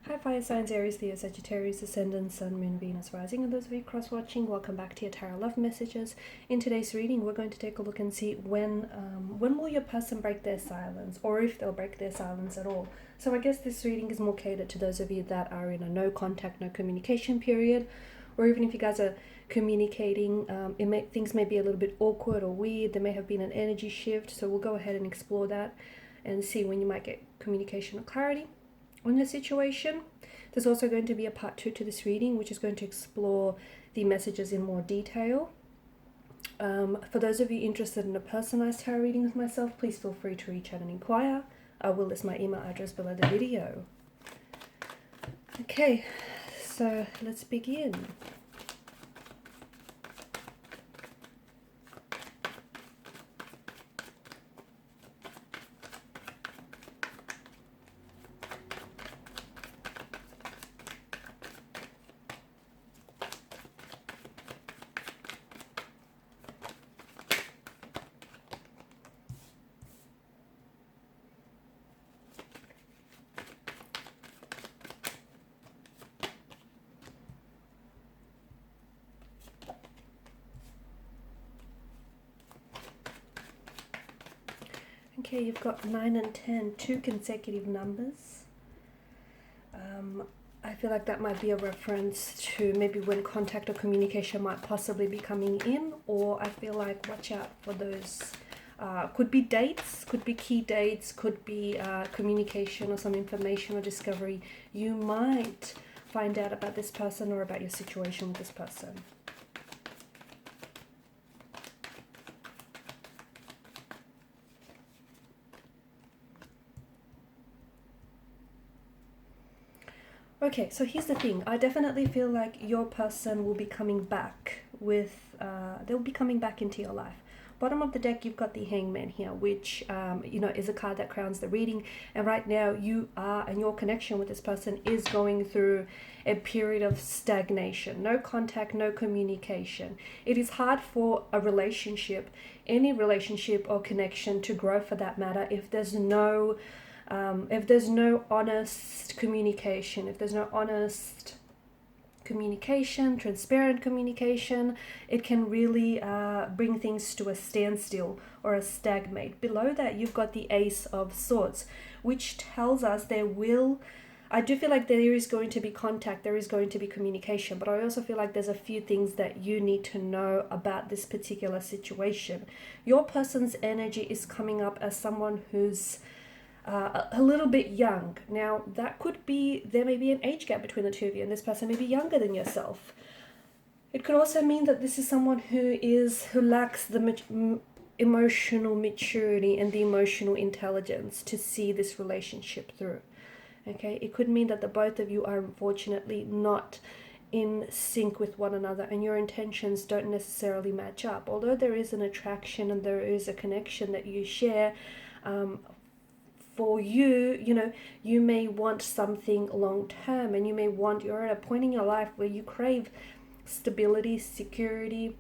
Hi Fire Signs, Aries, Leo, Sagittarius, Ascendant, Sun, Moon, Venus, Rising, and those of you cross-watching, welcome back to your Tarot Love Messages. In today's reading, we're going to take a look and see when will your person break their silence, or if they'll break their silence at all. So I guess this reading is more catered to those of you that are in a no contact, no communication period, or even if you guys are communicating, things may be a little bit awkward or weird. There may have been an energy shift, so we'll go ahead and explore that and see when you might get communication or clarity on the situation. There's also going to be a part 2 to this reading, which is going to explore the messages in more detail. For those of you interested in a personalized tarot reading with myself, please feel free to reach out and inquire. I will list my email address below the video. Okay, so let's begin. Okay, you've got 9 and 10, two consecutive numbers. I feel like that might be a reference to maybe when contact or communication might possibly be coming in, or I feel like watch out for those. Could be dates, could be key dates, could be communication or some information or discovery you might find out about this person or about your situation with this person. Okay, so here's the thing. I definitely feel like your person will be coming back with, they'll be coming back into your life. Bottom of the deck, you've got the Hangman here, which, is a card that crowns the reading. And right now, you are, and your connection with this person is going through a period of stagnation. No contact, no communication. It is hard for a relationship, any relationship or connection to grow for that matter, if there's no honest communication, transparent communication, it can really bring things to a standstill or a stagnate. Below that, you've got the Ace of Swords, which tells us I do feel like there is going to be contact, there is going to be communication, but I also feel like there's a few things that you need to know about this particular situation. Your person's energy is coming up as someone who's a little bit young. Now, that could be, there may be an age gap between the two of you, and this person may be younger than yourself. It could also mean that this is someone who lacks the emotional maturity and the emotional intelligence to see this relationship through. Okay, it could mean that the both of you are unfortunately not in sync with one another, and your intentions don't necessarily match up. Although there is an attraction and there is a connection that you share, for you, you may want something long term, and you're at a point in your life where you crave stability, security,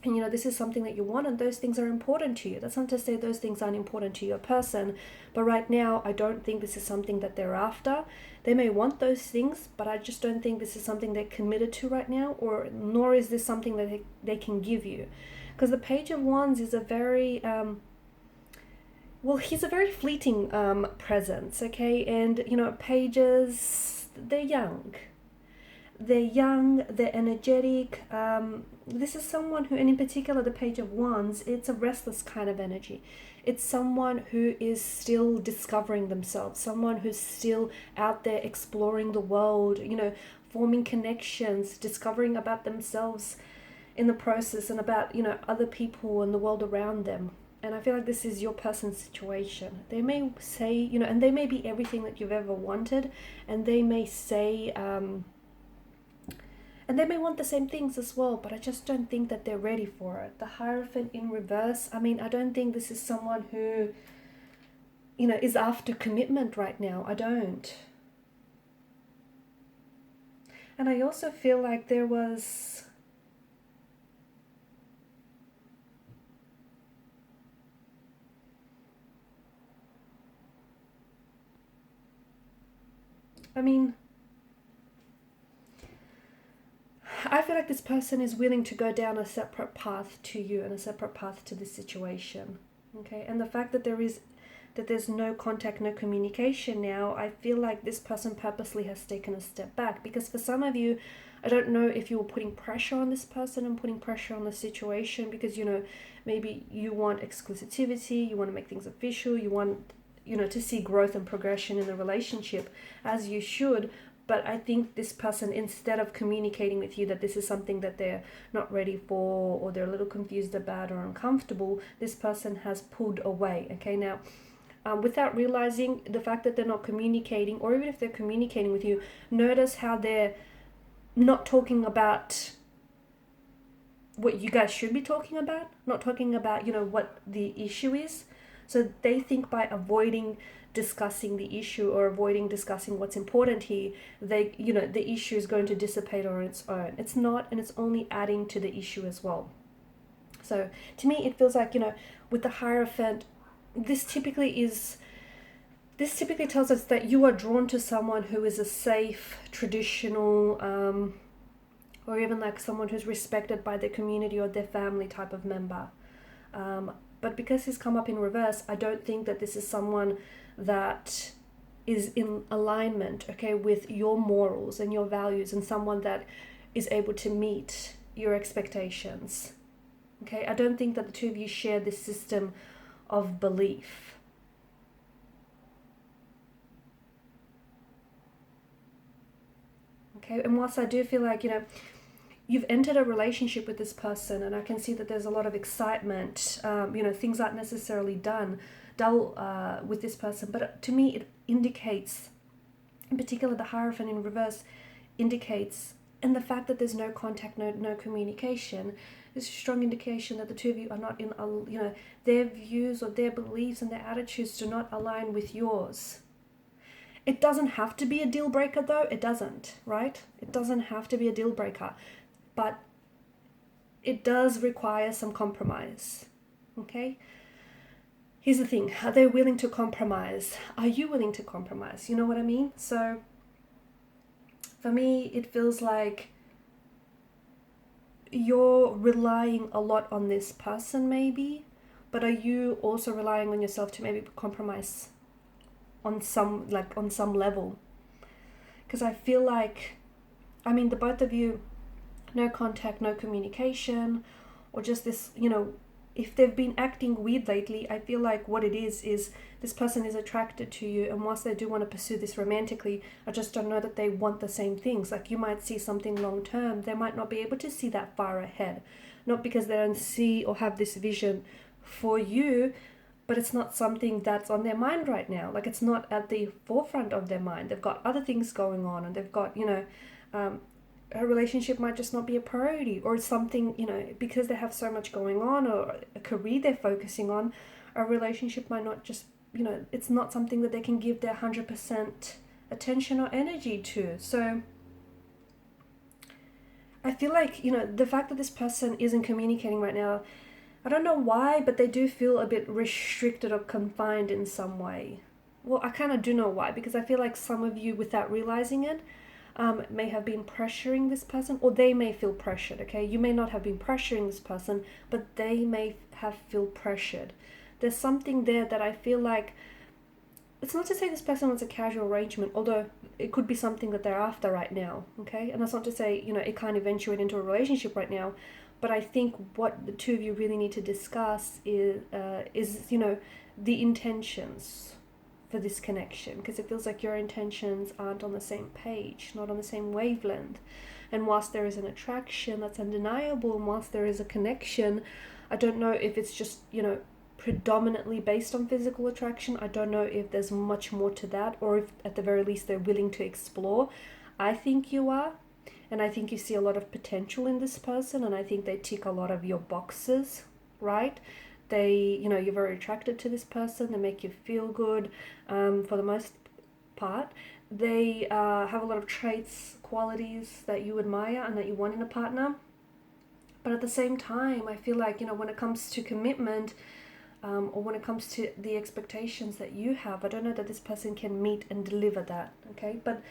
and this is something that you want, and those things are important to you. That's not to say those things aren't important to your person, but right now I don't think this is something that they're after. They may want those things, but I just don't think this is something they're committed to right now, nor is this something that they can give you, because the Page of Wands is a very he's a very fleeting presence, okay? And, pages, they're young. They're energetic. This is someone who, and in particular the Page of Wands, it's a restless kind of energy. It's someone who is still discovering themselves, someone who's still out there exploring the world, forming connections, discovering about themselves in the process, and about, other people and the world around them. And I feel like this is your person's situation. They may say, and they may be everything that you've ever wanted, and they may say, and they may want the same things as well, but I just don't think that they're ready for it. The Hierophant in reverse, I don't think this is someone who, is after commitment right now. I don't. And I also feel like there was... I feel like this person is willing to go down a separate path to you and a separate path to this situation. Okay, and the fact that there's no contact, no communication now, I feel like this person purposely has taken a step back, because for some of you, I don't know if you were putting pressure on this person and putting pressure on the situation because, maybe you want exclusivity, you want to make things official, you want, to see growth and progression in the relationship, as you should. But I think this person, instead of communicating with you that this is something that they're not ready for, or they're a little confused about or uncomfortable, this person has pulled away. Okay, now, without realizing the fact that they're not communicating, or even if they're communicating with you, notice how they're not talking about what you guys should be talking about, not talking about, what the issue is. So they think by avoiding discussing the issue or avoiding discussing what's important here, the issue is going to dissipate on its own. It's not, and it's only adding to the issue as well. So to me, it feels like, with the Hierophant, this typically tells us that you are drawn to someone who is a safe, traditional, or even like someone who's respected by their community or their family type of member. But because he's come up in reverse, I don't think that this is someone that is in alignment, okay, with your morals and your values, and someone that is able to meet your expectations. Okay, I don't think that the two of you share this system of belief. Okay, and whilst I do feel like, you've entered a relationship with this person, and I can see that there's a lot of excitement, things aren't necessarily dull with this person, but to me it indicates, in particular the Hierophant in reverse indicates, and the fact that there's no contact, no communication, is a strong indication that the two of you are not in, their views or their beliefs and their attitudes do not align with yours. It doesn't have to be a deal breaker though, it doesn't, right? It doesn't have to be a deal breaker, but it does require some compromise, okay? Here's the thing, are they willing to compromise? Are you willing to compromise? You know what I mean? So for me, it feels like you're relying a lot on this person maybe, but are you also relying on yourself to maybe compromise on some level? Because I feel like, the both of you, no contact, no communication, or just this, if they've been acting weird lately, I feel like what it is this person is attracted to you, and whilst they do want to pursue this romantically, I just don't know that they want the same things. Like, you might see something long term, they might not be able to see that far ahead, not because they don't see or have this vision for you, but it's not something that's on their mind right now. Like, it's not at the forefront of their mind. They've got other things going on, and they've got, a relationship might just not be a priority, or something, because they have so much going on, or a career they're focusing on, a relationship might not just, it's not something that they can give their 100% attention or energy to. So I feel like, the fact that this person isn't communicating right now, I don't know why, but they do feel a bit restricted or confined in some way. Well, I kind of do know why, because I feel like some of you, without realizing it, may have been pressuring this person, or they may feel pressured, okay? You may not have been pressuring this person, but they may have feel pressured. There's something there that I feel like, it's not to say this person wants a casual arrangement, although it could be something that they're after right now, okay? And that's not to say, it can't eventuate into a relationship right now, but I think what the two of you really need to discuss is the intentions for this connection, because it feels like your intentions aren't on the same page, not on the same wavelength. And whilst there is an attraction that's undeniable, and whilst there is a connection, I don't know if it's just, predominantly based on physical attraction. I don't know if there's much more to that, or if at the very least they're willing to explore. I think you are, and I think you see a lot of potential in this person, and I think they tick a lot of your boxes, right? They, you're very attracted to this person. They make you feel good, for the most part. They have a lot of traits, qualities that you admire and that you want in a partner. But at the same time, I feel like, when it comes to commitment, or when it comes to the expectations that you have, I don't know that this person can meet and deliver that, okay? But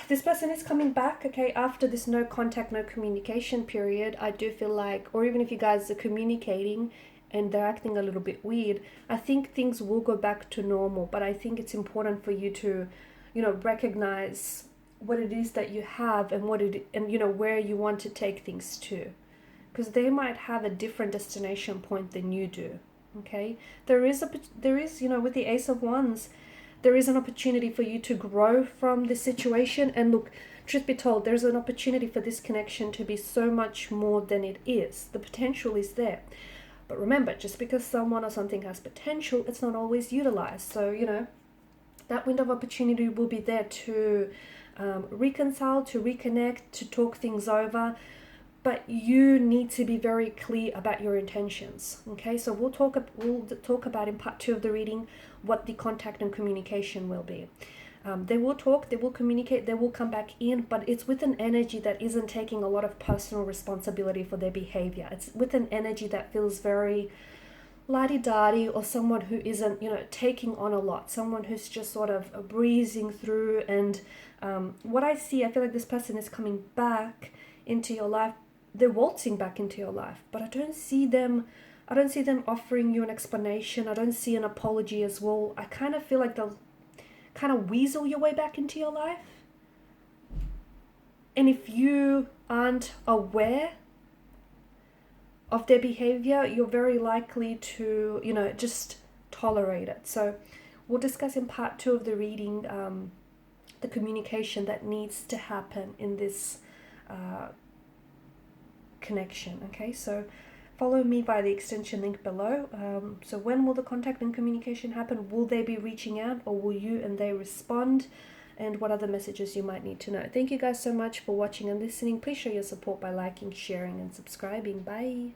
this person is coming back, okay, after this no contact, no communication period. I do feel like, or even if you guys are communicating and they're acting a little bit weird, I think things will go back to normal. But I think it's important for you to, recognize what it is that you have and where you want to take things to, because they might have a different destination point than you do. Okay, there is with the Ace of Wands, there is an opportunity for you to grow from this situation. And look, truth be told, there's an opportunity for this connection to be so much more than it is. The potential is there. But remember, just because someone or something has potential, it's not always utilized. So, that window of opportunity will be there to reconcile, to reconnect, to talk things over. But you need to be very clear about your intentions. Okay, so we'll talk about in part 2 of the reading what the contact and communication will be. They will talk, they will communicate, they will come back in, but it's with an energy that isn't taking a lot of personal responsibility for their behavior. It's with an energy that feels very la-di-da-di, or someone who isn't, taking on a lot, someone who's just sort of breezing through. And what I see, I feel like this person is coming back into your life. They're waltzing back into your life, but I don't see them offering you an explanation. I don't see an apology as well. I kind of feel like they'll kind of weasel your way back into your life. And if you aren't aware of their behavior, you're very likely to, just tolerate it. So we'll discuss in part 2 of the reading the communication that needs to happen in this connection. Okay, so follow me via the extension link below. So when will the contact and communication happen? Will they be reaching out, or will you and they respond? And what other messages you might need to know. Thank you guys so much for watching and listening. Please show your support by liking, sharing, and subscribing. Bye.